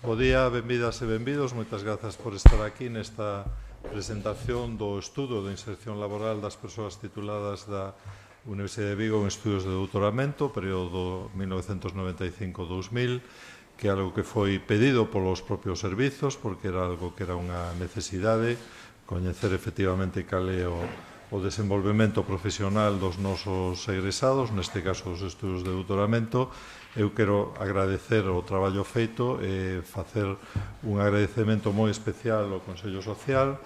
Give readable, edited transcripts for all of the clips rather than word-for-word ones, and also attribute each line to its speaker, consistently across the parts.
Speaker 1: Bo día, benvidas e benvidos. Moitas grazas por estar aquí nesta presentación do estudo de inserción laboral das persoas tituladas da Universidade de Vigo en estudios de doutoramento, período 1995-2000, que é algo que foi pedido polos propios servizos, porque era algo que era unha necesidade, coñecer efectivamente cal é o desenvolvemento profesional dos nosos egresados, neste caso os estudios de doutoramento. Eu quero agradecer o traballo feito e facer un agradecemento moi especial ao Consello Social,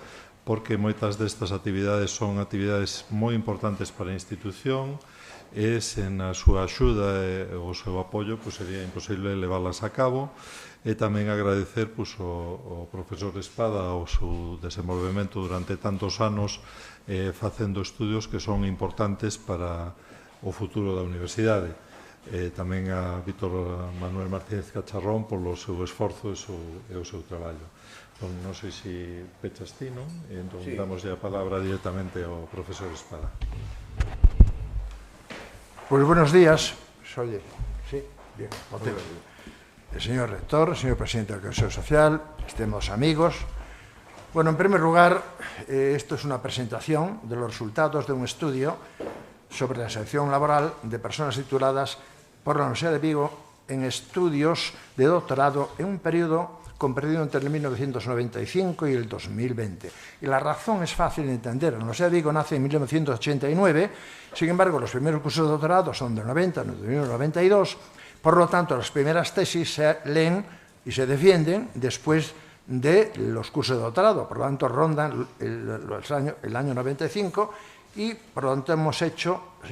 Speaker 1: porque moitas destas actividades son actividades moi importantes para a institución e sen a súa axuda e o seu apoio sería imposible leválas a cabo. E tamén agradecer ao profesor Espada o seu desenvolvemento durante tantos anos facendo estudios que son importantes para o futuro da universidade. Tamén a Víctor Manuel Martínez Cacharrón polo seu esforzo e o seu traballo. Non sei se pechas ti, non? Entón damos a palabra directamente ao profesor Espada.
Speaker 2: Pues buenos días. Oye, sí, bien. Señor rector, señor presidente del Consejo Social, estimados amigos. Bueno, en primer lugar, esto es una presentación de los resultados de un estudio sobre la selección laboral de personas tituladas por la Universidad de Vigo en estudios de doctorado en un periodo comprendido entre el 1995 y el 2020. Y la razón es fácil de entender. La Universidad de Vigo nace en 1989, sin embargo, los primeros cursos de doctorado son del 90, 91, 92, por lo tanto, las primeras tesis se leen y se defienden después de los cursos de doctorado, por lo tanto, rondan el año 95 y, por lo tanto, hemos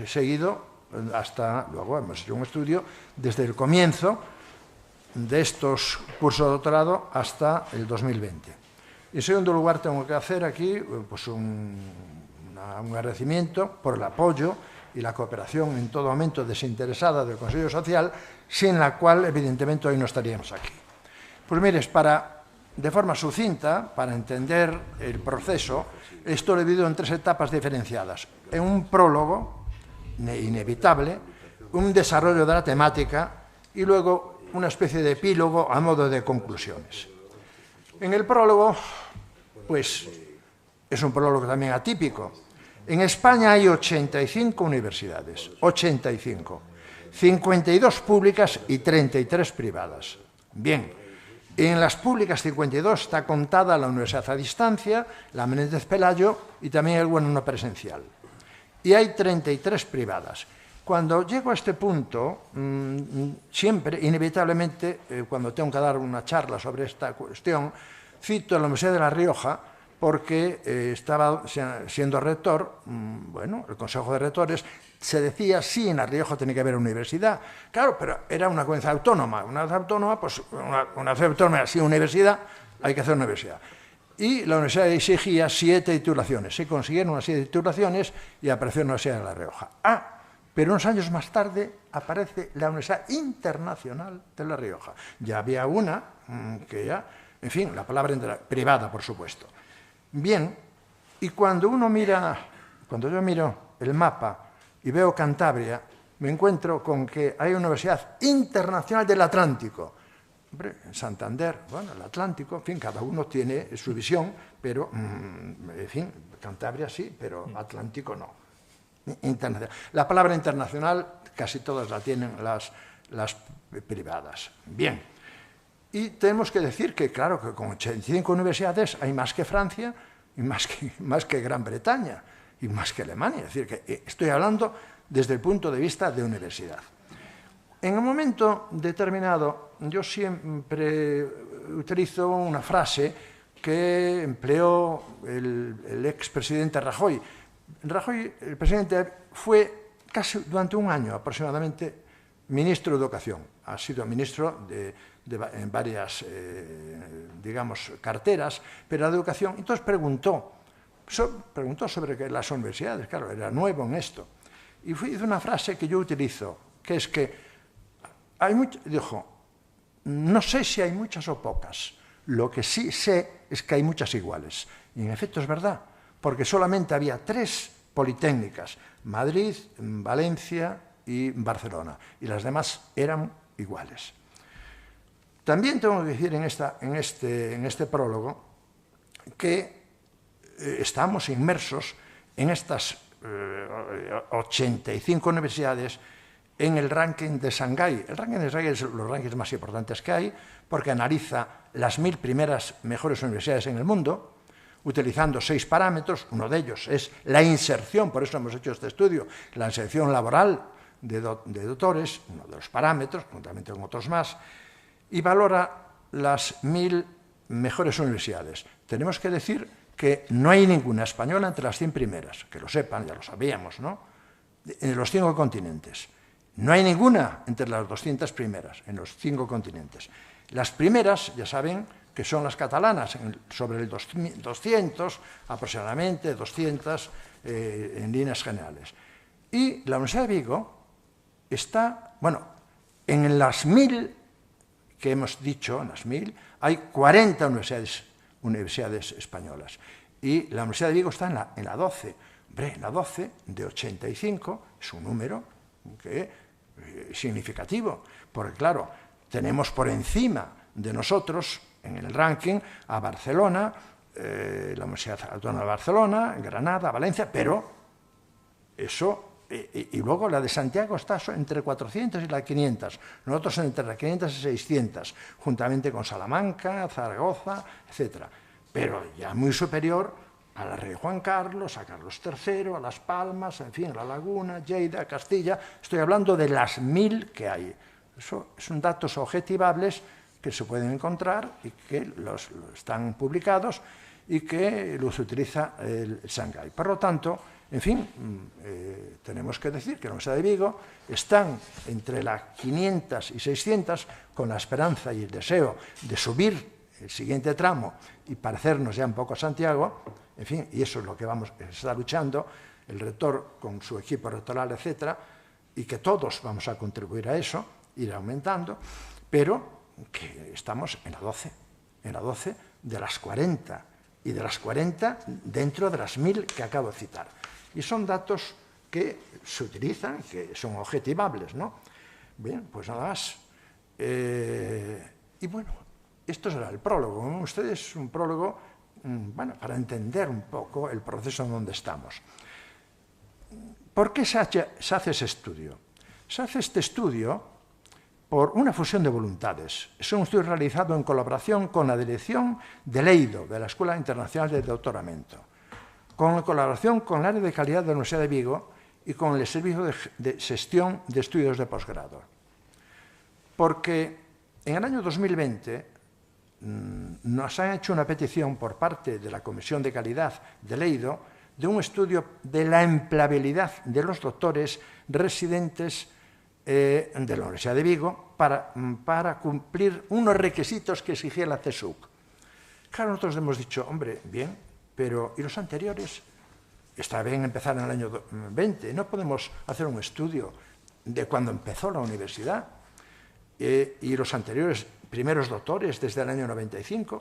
Speaker 2: seguido hasta luego, hemos hecho un estudio desde el comienzo de estos cursos de doctorado hasta el 2020. En segundo lugar, tengo que hacer aquí pues, un agradecimiento por el apoyo y la cooperación en todo momento desinteresada del Consejo Social, sin la cual, evidentemente, hoy no estaríamos aquí. Pues mires, de forma sucinta, para entender el proceso, esto lo he dividido en tres etapas diferenciadas. En un prólogo inevitable, un desarrollo de la temática y luego una especie de epílogo a modo de conclusiones. En el prólogo, pues, es un prólogo también atípico. En España hay 85 universidades, 85, 52 públicas y 33 privadas. Bien, en las públicas 52 está contada la Universidad a Distancia, la Menéndez Pelayo y también el Bueno Presencial. Y hay 33 privadas. Cuando llego a este punto, siempre, inevitablemente, cuando tengo que dar una charla sobre esta cuestión, cito a la Universidad de La Rioja, porque estaba siendo rector, bueno, el Consejo de Rectores, se decía, sí, en La Rioja tiene que haber universidad. Claro, pero era una comunidad autónoma. Una autónoma, pues, una autónoma, sí, universidad, hay que hacer universidad. Y la universidad exigía 7 titulaciones. Se consiguieron unas 7 titulaciones y apareció la Universidad de La Rioja. Pero unos años más tarde aparece la Universidad Internacional de La Rioja. Ya había una que ya, en fin, la palabra privada, por supuesto. Bien, y cuando yo miro el mapa y veo Cantabria, me encuentro con que hay una Universidad Internacional del Atlántico. Hombre, en Santander, bueno, el Atlántico, en fin, cada uno tiene su visión, pero, en fin, Cantabria sí, pero Atlántico no. Internacional. La palabra internacional casi todas la tienen las privadas. Bien. Y tenemos que decir que, claro, que con 85 universidades hay más que Francia, y más que Gran Bretaña, y más que Alemania. Es decir, que estoy hablando desde el punto de vista de universidad. En un momento determinado, yo siempre utilizo una frase que empleó el expresidente Rajoy. Rajoy, el presidente, fue casi durante un año aproximadamente ministro de Educación. Ha sido ministro en varias, digamos, carteras, pero la de Educación. Entonces preguntó sobre las universidades, claro, era nuevo en esto. Y hizo una frase que yo utilizo, que es que dijo, no sé si hay muchas o pocas, lo que sí sé es que hay muchas iguales. Y en efecto es verdad, porque solamente había 3 politécnicas, Madrid, Valencia y Barcelona, y las demás eran iguales. También tengo que decir en este prólogo que estamos inmersos en estas 85 universidades en el ranking de Shanghái. El ranking de Shanghái es los rankings más importantes que hay porque analiza las 1000 primeras mejores universidades en el mundo, utilizando 6 parámetros. Uno de ellos es la inserción, por eso hemos hecho este estudio, la inserción laboral de doctores, uno de los parámetros, juntamente con otros más, y valora las 1000 mejores universidades. Tenemos que decir que no hay ninguna española entre las 100 primeras, que lo sepan, ya lo sabíamos, ¿no? En los 5 continentes. No hay ninguna entre las 200 primeras, en los 5 continentes. Las primeras, ya saben, que son las catalanas, sobre el 200, aproximadamente 200 en líneas generales. Y la Universidad de Vigo está, bueno, en las 1000 que hemos dicho, en las 1000, hay 40 universidades españolas. Y la Universidad de Vigo está en la 12. Hombre, en la 12 de 85 es un número que significativo, porque claro, tenemos por encima de nosotros en el ranking a Barcelona, la Universidad Autónoma de Barcelona, Granada, Valencia, pero eso, y luego la de Santiago está entre 400 y las 500, nosotros entre las 500 y 600, juntamente con Salamanca, Zaragoza, etc. Pero ya muy superior a la Rey Juan Carlos, a Carlos III, a Las Palmas, en fin, a La Laguna, Lleida, Castilla. Estoy hablando de las 1000 que hay. Eso son datos objetivables que se pueden encontrar y que están publicados y que los utiliza el Shanghái. Por lo tanto, en fin, tenemos que decir que la Universidad de Vigo están entre las 500 y 600 con la esperanza y el deseo de subir el siguiente tramo y parecernos ya un poco a Santiago, en fin, y eso es lo que está luchando el rector con su equipo rectoral, etcétera, y que todos vamos a contribuir a eso, ir aumentando, pero que estamos en la 12 de las 40, y de las 40 dentro de las 1000 que acabo de citar. Y son datos que se utilizan, que son objetivables, ¿no? Bien, pues nada más. Y bueno, esto será el prólogo. Como ustedes, un prólogo, bueno, para entender un poco el proceso en donde estamos. ¿Por qué se hace ese estudio? Se hace este estudio por una fusión de voluntades. Es un estudio realizado en colaboración con la dirección del EIDO, de la Escuela Internacional de Doctoramento, con colaboración con el área de calidad de la Universidad de Vigo y con el Servicio de Gestión de Estudios de Posgrado. Porque en el año 2020 nos han hecho una petición por parte de la Comisión de Calidad del EIDO de un estudio de la empleabilidad de los doctores residentes de la Universidad de Vigo para cumplir unos requisitos que exigía la CSUC. Claro, nosotros hemos dicho, hombre, bien, pero ¿y los anteriores? Está bien empezar en el año 20, no podemos hacer un estudio de cuando empezó la universidad y los anteriores primeros doctores desde el año 95.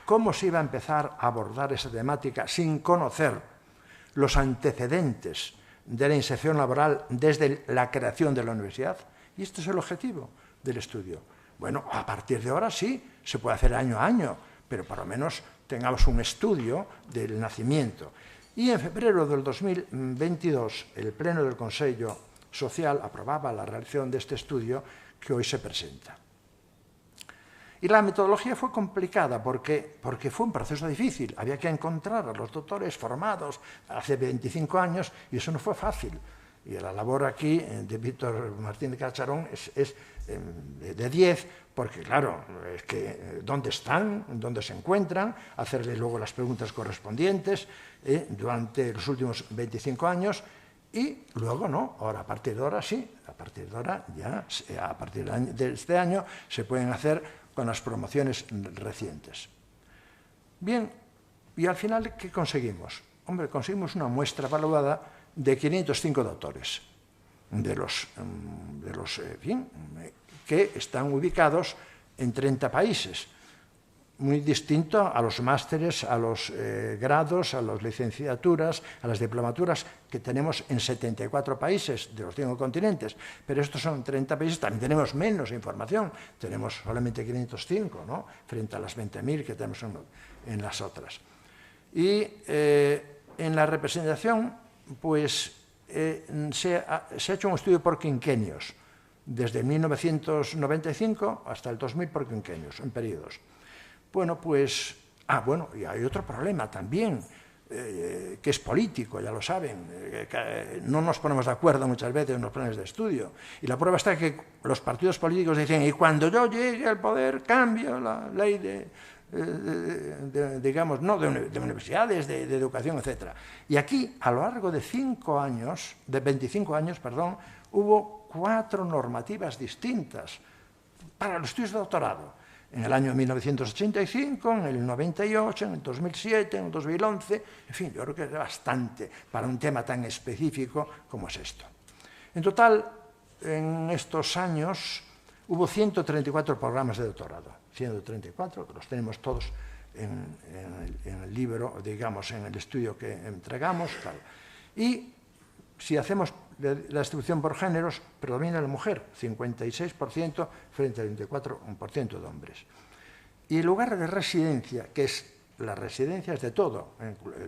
Speaker 2: ¿Cómo se iba a empezar a abordar esa temática sin conocer los antecedentes de la inserción laboral desde la creación de la universidad? Y este es el objetivo del estudio. Bueno, a partir de ahora sí, se puede hacer año a año, pero por lo menos tengamos un estudio del nacimiento. Y en febrero del 2022, el Pleno del Consejo Social aprobaba la realización de este estudio que hoy se presenta. Y la metodología fue complicada porque fue un proceso difícil. Había que encontrar a los doctores formados hace 25 años y eso no fue fácil. Y la labor aquí de Víctor Martín Cacharón es de 10, porque claro, es que dónde están, dónde se encuentran, hacerle luego las preguntas correspondientes durante los últimos 25 años y luego no, ahora a partir de ahora sí, a partir de ahora ya, a partir de este año se pueden hacer con las promociones recientes. Bien, y al final, ¿qué conseguimos? Hombre, conseguimos una muestra evaluada de 505 doctores, que están ubicados en 30 países. muy distinto a los másteres, a los grados, a las licenciaturas, a las diplomaturas que tenemos en 74 países de los 5 continentes. Pero estos son 30 países, también tenemos menos información, tenemos solamente 505, ¿no?, frente a las 20.000 que tenemos en las otras. Y en la representación, pues, se ha hecho un estudio por quinquenios, desde 1995 hasta el 2000 por quinquenios, en periodos. Bueno, pues, y hay otro problema también, que es político, ya lo saben, no nos ponemos de acuerdo muchas veces en los planes de estudio, y la prueba está que los partidos políticos dicen, y cuando yo llegue al poder cambio la ley digamos, no, de universidades, de educación, etc. Y aquí, a lo largo de 25 años, hubo 4 normativas distintas para los estudios de doctorado. En el año 1985, en el 98, en el 2007, en el 2011, en fin, yo creo que es bastante para un tema tan específico como es esto. En total, en estos años, hubo 134 programas de doctorado, 134, que los tenemos todos en el libro, digamos, en el estudio que entregamos, tal. Y si hacemos la distribución por géneros, predomina la mujer, 56% frente al 24% de hombres. Y el lugar de residencia, que es las residencias de todo,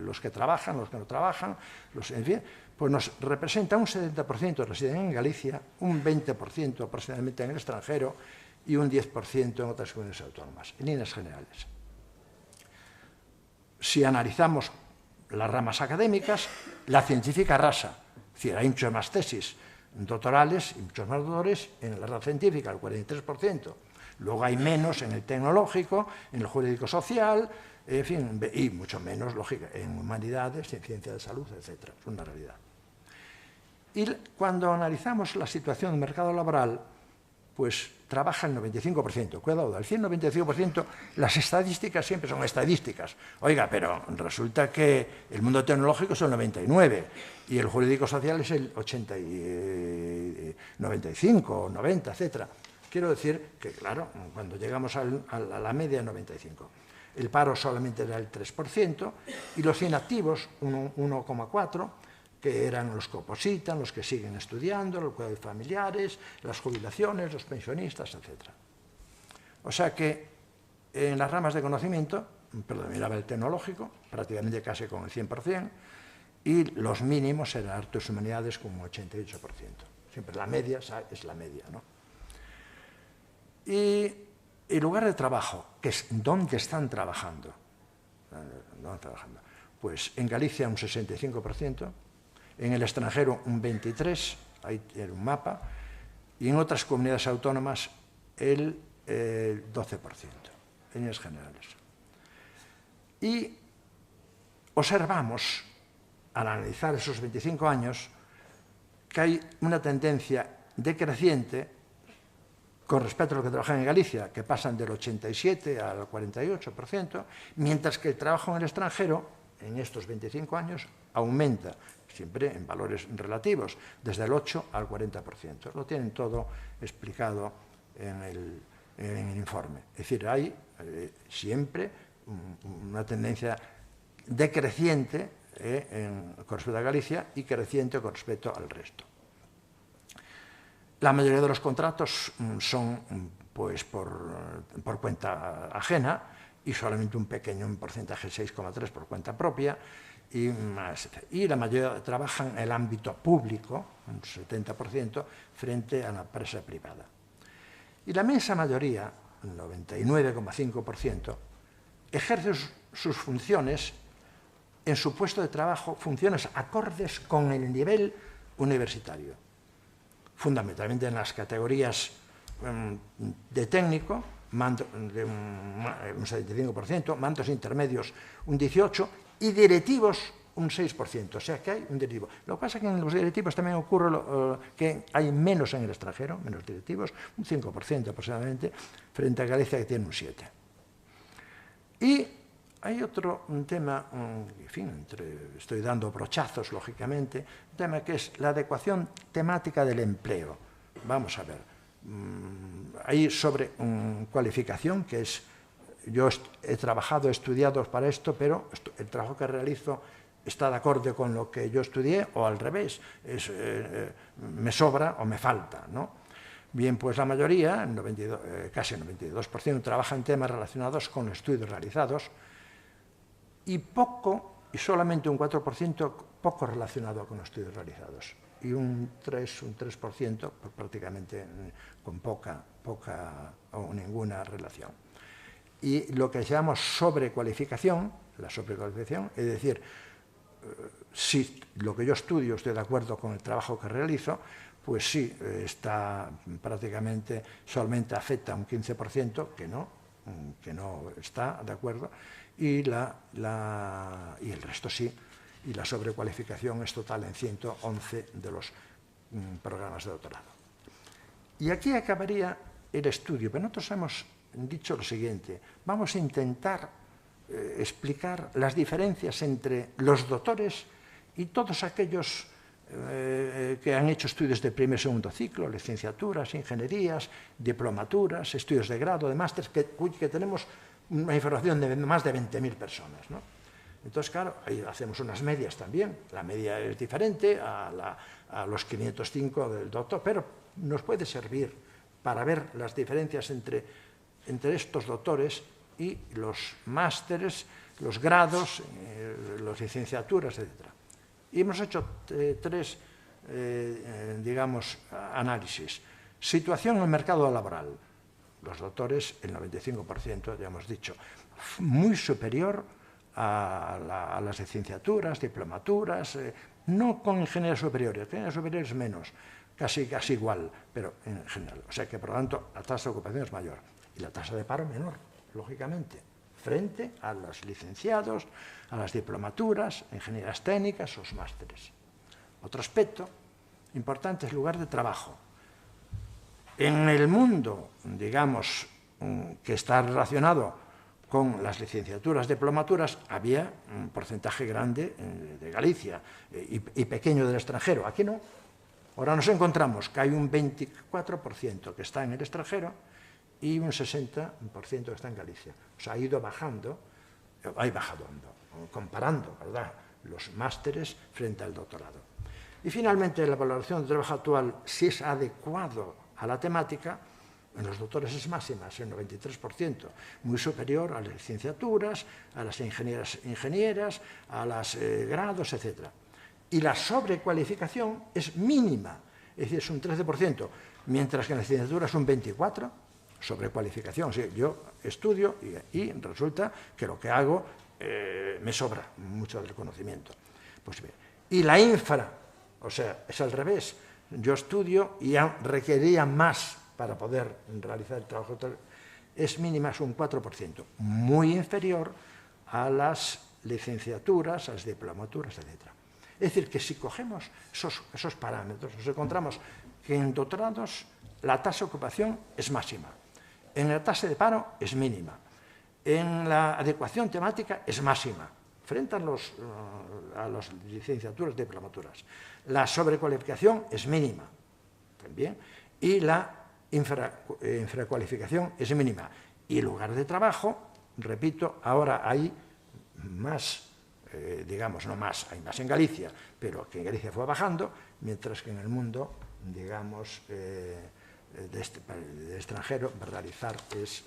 Speaker 2: los que trabajan, los que no trabajan, en fin, pues nos representa un 70% residen en Galicia, un 20% aproximadamente en el extranjero y un 10% en otras comunidades autónomas, en líneas generales. Si analizamos las ramas académicas, la científica arrasa. Es decir, hay muchas más tesis doctorales y muchos más doctores en la rama científica, el 43%. Luego hay menos en el tecnológico, en el jurídico-social, en fin, y mucho menos, lógica, en humanidades, en ciencia de salud, etc. Es una realidad. Y cuando analizamos la situación del mercado laboral, pues trabaja el 95%. Cuidado, al 195%, las estadísticas siempre son estadísticas. Oiga, pero resulta que el mundo tecnológico es el 99% y el jurídico-social es el 95, 90, etc. Quiero decir que, claro, cuando llegamos a la media, 95%. El paro solamente era el 3% y los inactivos, 1,4%, que eran los que opositan, los que siguen estudiando, los cuidados familiares, las jubilaciones, los pensionistas, etc. O sea que en las ramas de conocimiento predominaba el tecnológico, prácticamente casi con el 100%, y los mínimos eran artes y humanidades con un 88%. Siempre la media es la media, ¿no? Y el lugar de trabajo, que es dónde están trabajando. Pues en Galicia un 65%, en el extranjero un 23%, ahí tiene un mapa, y en otras comunidades autónomas el 12%, en líneas generales. Y observamos, al analizar esos 25 años, que hay una tendencia decreciente con respecto a lo que trabajan en Galicia, que pasan del 87 al 48%, mientras que el trabajo en el extranjero, en estos 25 años, aumenta, siempre en valores relativos, desde el 8 al 40%. Lo tienen todo explicado en el informe. Es decir, hay siempre una tendencia decreciente con respecto a Galicia y creciente con respecto al resto. La mayoría de los contratos son pues, por cuenta ajena y solamente un pequeño porcentaje, 6,3%, por cuenta propia. Y la mayoría trabajan en el ámbito público, un 70%, frente a la empresa privada. Y la inmensa mayoría, el 99,5%, ejerce sus funciones en su puesto de trabajo, funciones acordes con el nivel universitario, fundamentalmente en las categorías de técnico, de un 75%, mandos intermedios un 18%, y directivos un 6%, o sea que hay un directivo. Lo que pasa es que en los directivos también ocurre que hay menos en el extranjero, menos directivos, un 5% aproximadamente, frente a Galicia que tiene un 7%. Y hay otro tema, en fin, estoy dando brochazos, lógicamente, un tema que es la adecuación temática del empleo. Vamos a ver, hay sobre cualificación, que es yo he trabajado, he estudiado para esto, pero el trabajo que realizo está de acuerdo con lo que yo estudié o al revés, me sobra o me falta, ¿no? Bien, pues la mayoría, casi el 92%, trabaja en temas relacionados con los estudios realizados y solamente un 4% poco relacionado con los estudios realizados y un 3% pues prácticamente con poca o ninguna relación. Y lo que llamamos sobrecualificación, la sobrecualificación, es decir, si lo que yo estudio estoy de acuerdo con el trabajo que realizo, pues sí, está prácticamente, solamente afecta a un 15% que no está de acuerdo, y el resto sí, y la sobrecualificación es total en 111 de los programas de doctorado. Y aquí acabaría el estudio, pero nosotros hemos dicho lo siguiente: vamos a intentar explicar las diferencias entre los doctores y todos aquellos que han hecho estudios de primer y segundo ciclo, licenciaturas, ingenierías, diplomaturas, estudios de grado, de máster, que tenemos una información de más de 20.000 personas, ¿no? Entonces, claro, ahí hacemos unas medias también. La media es diferente a los 505 del doctor, pero nos puede servir para ver las diferencias entre estos doctores y los másteres, los grados, las licenciaturas, etc. Y hemos hecho tres, digamos, análisis. Situación en el mercado laboral. Los doctores, el 95%, ya hemos dicho, muy superior a las licenciaturas, diplomaturas, no con ingenierías superiores menos, casi igual, pero en general. O sea que, por lo tanto, la tasa de ocupación es mayor y la tasa de paro menor, lógicamente, frente a los licenciados, a las diplomaturas, ingenierías técnicas o los másteres. Otro aspecto importante es el lugar de trabajo. En el mundo, digamos, que está relacionado con las licenciaturas, diplomaturas, había un porcentaje grande de Galicia y pequeño del extranjero. Aquí no. Ahora nos encontramos que hay un 24% que está en el extranjero y un 60% que está en Galicia. O sea, ha ido bajando, comparando, ¿verdad?, los másteres frente al doctorado. Y finalmente, la valoración del trabajo actual, si es adecuado a la temática, en los doctores es máxima, es el 93%, muy superior a las licenciaturas, a las ingenieras, a los grados, etc. Y la sobrecualificación es mínima, es decir, es un 13%, mientras que en la licenciatura es un 24%, sobrecualificación. O sea, yo estudio y resulta que lo que hago me sobra mucho del conocimiento. Pues bien, y la infra, o sea, es al revés. Yo estudio y requeriría más para poder realizar el trabajo, es mínima, es un 4%, muy inferior a las licenciaturas, a las diplomaturas, etc. Es decir, que si cogemos esos parámetros, nos encontramos que en doctorados la tasa de ocupación es máxima, en la tasa de paro es mínima, en la adecuación temática es máxima, frente a las licenciaturas y diplomaturas. La sobrecualificación es mínima también, y la infracualificación es mínima. Y el lugar de trabajo, repito, ahora hay más, digamos, no más, hay más en Galicia, pero que en Galicia fue bajando, mientras que en el mundo, digamos, de extranjero, realizar es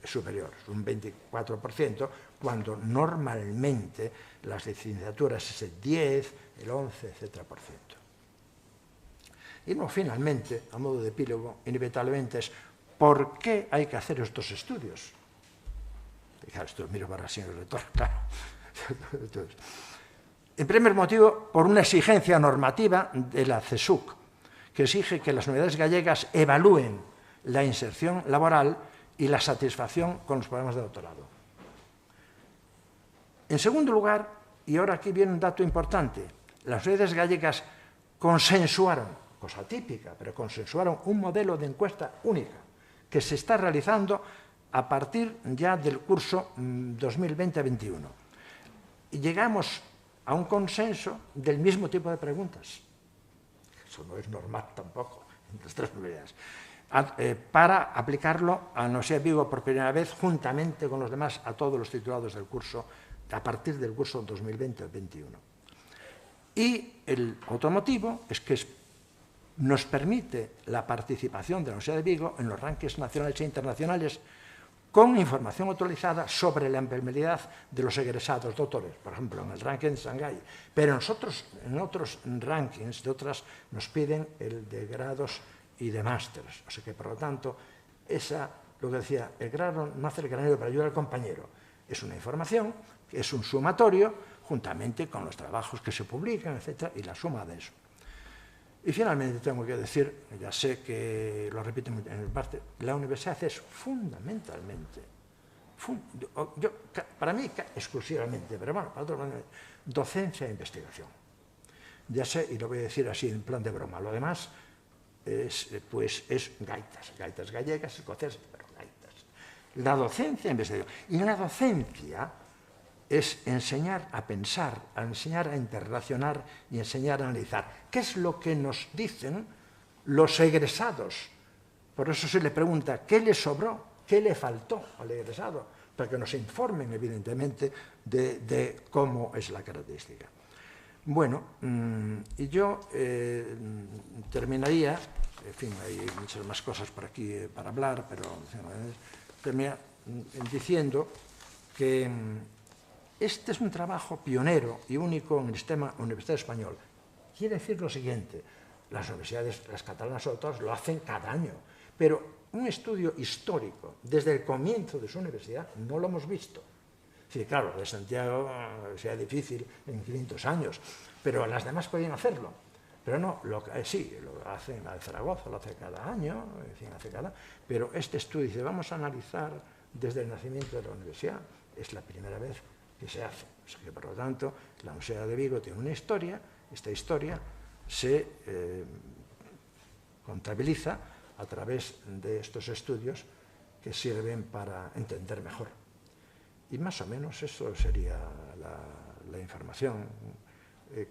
Speaker 2: superior, un 24%, cuando normalmente las licenciaturas es el 10, el 11, etc. Y no, finalmente, a modo de epílogo, inevitablemente es ¿por qué hay que hacer estos estudios? Y claro, esto miro para el señor rector, claro. Entonces, en primer motivo, por una exigencia normativa de la CSUC, que exige que las universidades gallegas evalúen la inserción laboral y la satisfacción con los programas de doctorado. En segundo lugar, y ahora aquí viene un dato importante, las universidades gallegas consensuaron, cosa típica, pero consensuaron un modelo de encuesta única que se está realizando a partir ya del curso 2020-21. Y llegamos a un consenso del mismo tipo de preguntas. Eso no es normal tampoco en las tres universidades. para aplicarlo a la Universidad de Vigo por primera vez, juntamente con los demás, a todos los titulados del curso, a partir del curso 2020-21. Y el otro motivo es que nos permite la participación de la Universidad de Vigo en los rankings nacionales e internacionales con información actualizada sobre la empleabilidad de los egresados doctores, por ejemplo, en el ranking de Shanghái. Pero en otros rankings de otras nos piden el de grados y de másteres. O sea que, por lo tanto, lo que decía, el grado no hace el granero para ayudar al compañero. Es una información, es un sumatorio, juntamente con los trabajos que se publican, etcétera, y la suma de eso. Y finalmente tengo que decir, ya sé que lo repito en parte, la universidad es fundamentalmente, para mí exclusivamente, pero bueno, para otros, docencia e investigación. Ya sé, y lo voy a decir así en plan de broma, lo demás es gaitas gallegas, escocesas, pero gaitas. La docencia e investigación. Y la docencia es enseñar a pensar, a enseñar a interrelacionar y enseñar a analizar. ¿Qué es lo que nos dicen los egresados? Por eso se le pregunta, ¿qué le sobró? ¿Qué le faltó al egresado? Para que nos informen, evidentemente, de cómo es la característica. Bueno, y yo terminaría, en fin, hay muchas más cosas por aquí para hablar, pero terminaría diciendo que este es un trabajo pionero y único en el sistema universitario español. Quiere decir lo siguiente, las universidades, las catalanas sobre todo, lo hacen cada año, pero un estudio histórico desde el comienzo de su universidad no lo hemos visto. Sí, claro, de Santiago sea difícil en 500 años, pero las demás podían hacerlo. Pero no, sí, lo hacen la de Zaragoza, lo hace cada año, en fin, pero este estudio dice, vamos a analizar desde el nacimiento de la universidad, es la primera vez que se hace. O sea que, por lo tanto, la Universidad de Vigo tiene una historia, esta historia se contabiliza a través de estos estudios que sirven para entender mejor. Y más o menos eso sería la información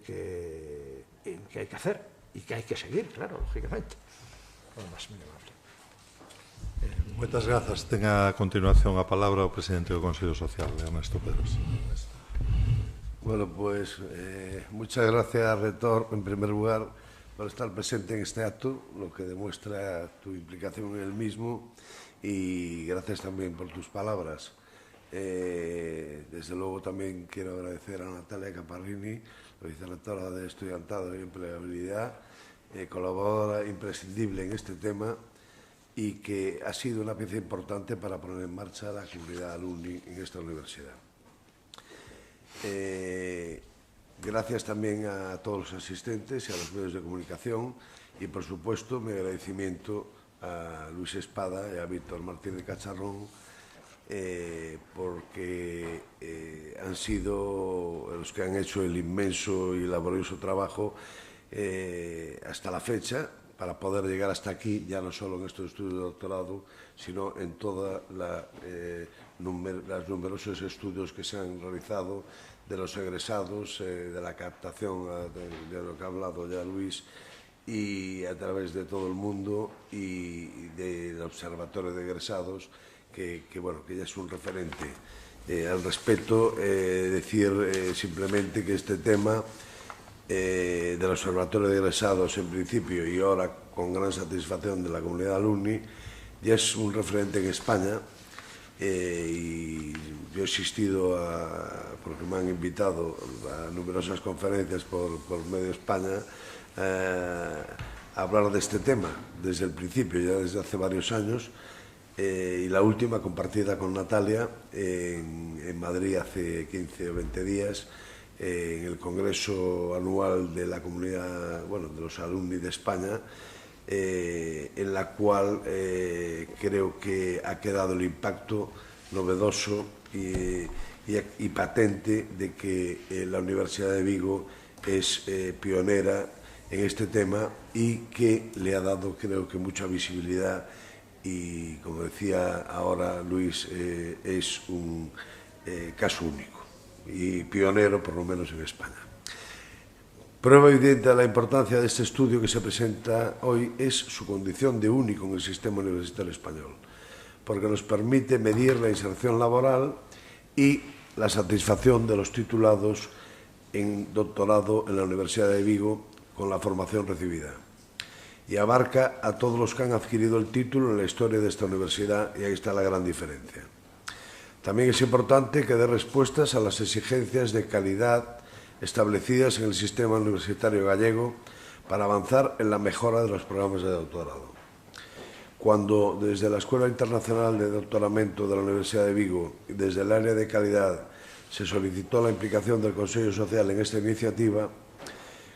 Speaker 2: que hay que hacer y que hay que seguir, claro, lógicamente. Más amable.
Speaker 1: Moitas grazas. Ten a continuación a palabra o presidente do Consello Social, Ernesto Pedros.
Speaker 3: Bueno, pues muchas gracias, rector, en primer lugar, por estar presente en este acto, lo que demuestra tu implicación en el mismo, y gracias también por tus palabras. Desde luego también quiero agradecer a Natalia Caparrini, la vicerrectora de Estudiantado y Empleabilidad, colaboradora imprescindible en este tema y que ha sido una pieza importante para poner en marcha la comunidad alumni en esta universidad. Gracias también a todos los asistentes y a los medios de comunicación y, por supuesto, mi agradecimiento a Luis Espada y a Víctor Martínez Cacharrón porque han sido los que han hecho el inmenso y laborioso trabajo hasta la fecha para poder llegar hasta aquí, ya no solo en estos estudios de doctorado, sino en todos los numerosos estudios que se han realizado de los egresados, de la captación de lo que ha hablado ya Luis, y a través de todo el mundo y del Observatorio de Egresados, que ya es un referente. Al respecto, decir simplemente que este tema del Observatorio de Egresados, en principio, y ahora con gran satisfacción de la comunidad alumni, ya es un referente en España. Y yo he asistido porque me han invitado a numerosas conferencias por medio España a hablar de este tema desde el principio, ya desde hace varios años, y la última compartida con Natalia en Madrid hace 15 o 20 días en el Congreso Anual de la Comunidad, de los Alumni de España, en la cual creo que ha quedado el impacto novedoso y patente de que la Universidad de Vigo es pionera en este tema y que le ha dado, creo que, mucha visibilidad y, como decía ahora Luis, es un caso único y pionero, por lo menos en España. Prueba evidente de la importancia de este estudio que se presenta hoy es su condición de único en el sistema universitario español, porque nos permite medir la inserción laboral y la satisfacción de los titulados en doctorado en la Universidad de Vigo con la formación recibida. Y abarca a todos los que han adquirido el título en la historia de esta universidad, y ahí está la gran diferencia. También es importante que dé respuestas a las exigencias de calidad establecidas en el sistema universitario gallego para avanzar en la mejora de los programas de doctorado. Cuando desde la Escuela Internacional de Doctoramento de la Universidad de Vigo y desde el área de calidad se solicitó la implicación del Consejo Social en esta iniciativa,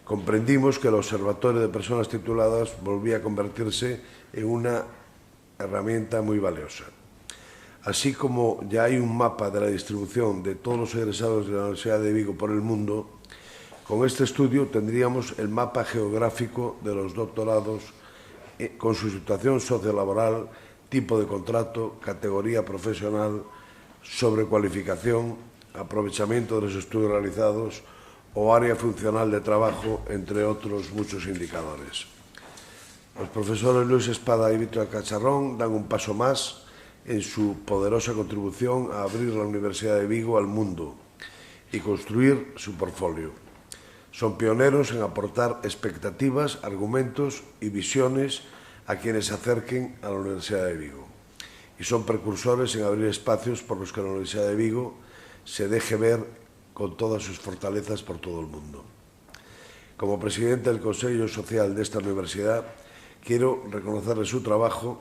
Speaker 3: comprendimos que el Observatorio de Personas Tituladas volvía a convertirse en una herramienta muy valiosa. Así como ya hay un mapa de la distribución de todos los egresados de la Universidad de Vigo por el mundo, con este estudio tendríamos el mapa geográfico de los doctorados con su situación sociolaboral, tipo de contrato, categoría profesional, sobrecualificación, aprovechamiento de los estudios realizados o área funcional de trabajo, entre otros muchos indicadores. Los profesores Luis Espada y Víctor Cacharrón dan un paso más en su poderosa contribución a abrir la Universidad de Vigo al mundo y construir su portfolio. Son pioneros en aportar expectativas, argumentos y visiones a quienes se acerquen a la Universidad de Vigo. Y son precursores en abrir espacios por los que la Universidad de Vigo se deje ver con todas sus fortalezas por todo el mundo. Como presidente del Consejo Social de esta universidad, quiero reconocerle su trabajo,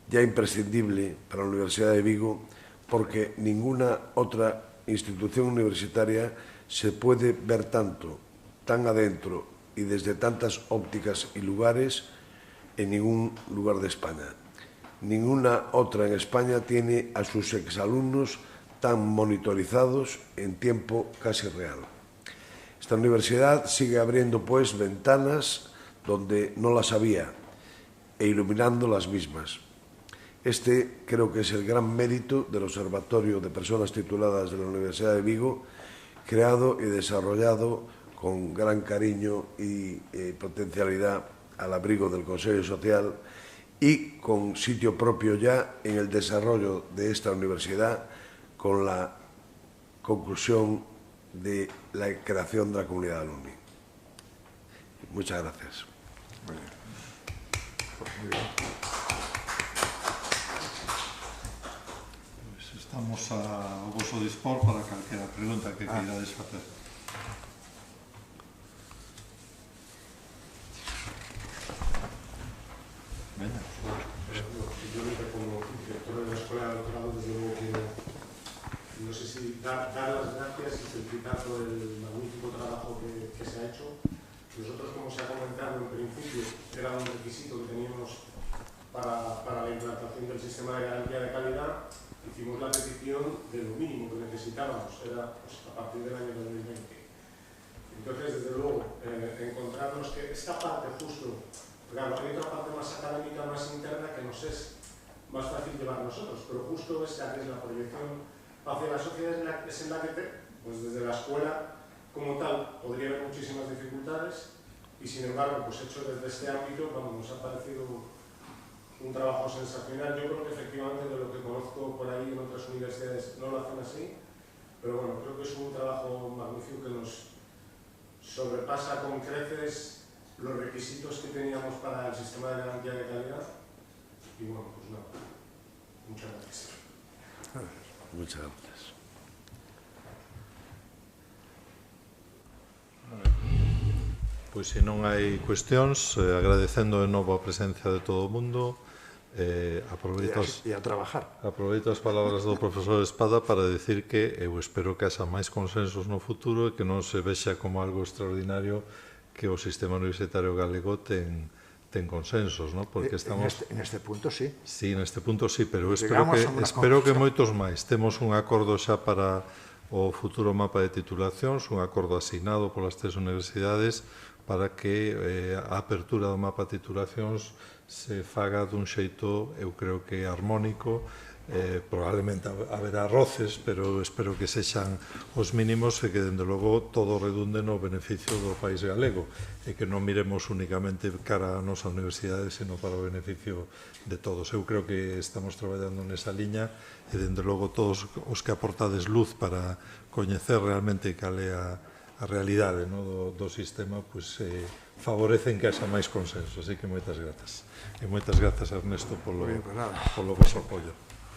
Speaker 3: ya imprescindible para la Universidad de Vigo, porque ninguna otra institución universitaria se puede ver tanto, tan adentro y desde tantas ópticas y lugares en ningún lugar de España. Ninguna otra en España tiene a sus exalumnos tan monitorizados en tiempo casi real. Esta universidad sigue abriendo, pues, ventanas donde no las había e iluminando las mismas. Este creo que es el gran mérito del Observatorio de Personas Tituladas de la Universidad de Vigo, creado y desarrollado con gran cariño y potencialidad al abrigo del Consejo Social y con sitio propio ya en el desarrollo de esta universidad con la conclusión de la creación de la comunidad alumni. Muchas gracias.
Speaker 2: Muy bien. Muy bien.
Speaker 1: Estamos a vosso dispor para calquera pregunta que queirades facer. Veña.
Speaker 4: Simplemente como director de la Escuela de Doctorado, desde luego quiero, no sé si dar las gracias y felicitar por el magnífico trabajo que se ha hecho. Nosotros, como se ha comentado en principio, era un requisito que teníamos para la implantación del sistema de garantía de calidad. Hicimos la petición de lo mínimo que necesitábamos, era pues, a partir del año 2020. Entonces, desde luego, encontrarnos que esta parte justo, claro, hay otra parte más académica, más interna, que nos es más fácil llevar nosotros, pero justo esta que es la proyección hacia la sociedad es en la que, pues desde la escuela como tal, podría haber muchísimas dificultades y sin embargo, pues hecho desde este ámbito, vamos, nos ha parecido un trabajo sensacional. Yo creo que efectivamente de lo que conozco por ahí en otras universidades no lo hacen así, pero bueno, creo que es un trabajo magnífico que nos sobrepasa con creces los requisitos que teníamos para el sistema de garantía de calidad y bueno, pues nada, muchas gracias.
Speaker 3: Muchas gracias.
Speaker 1: Pois se non hai cuestións, agradecendo de novo a presencia de todo o mundo, aproveito as palabras do profesor Espada para decir que eu espero que haxa máis consensos no futuro e que non se vexa como algo extraordinario que o sistema universitario galego ten consensos, ¿no? Porque estamos...
Speaker 2: En este punto, sí.
Speaker 1: Sí, neste punto sí, pero espero que moitos máis. Temos un acordo xa para o futuro mapa de titulacións, un acordo asignado polas tres universidades para que a apertura do mapa de titulacións se faga dun xeito, eu creo que harmónico probablemente haberá roces, pero espero que sexan os mínimos e que, dende logo, todo redunde no beneficio do país galego e que non miremos únicamente cara a nosa universidade, sino para o beneficio de todos. Eu creo que estamos traballando nesa liña e, dende logo, todos os que aportades luz para coñecer realmente cal é a realidade do sistema, favorecen que haxa máis consenso. Así que moitas grazas. E moitas grazas, Ernesto, polo vosso apoio.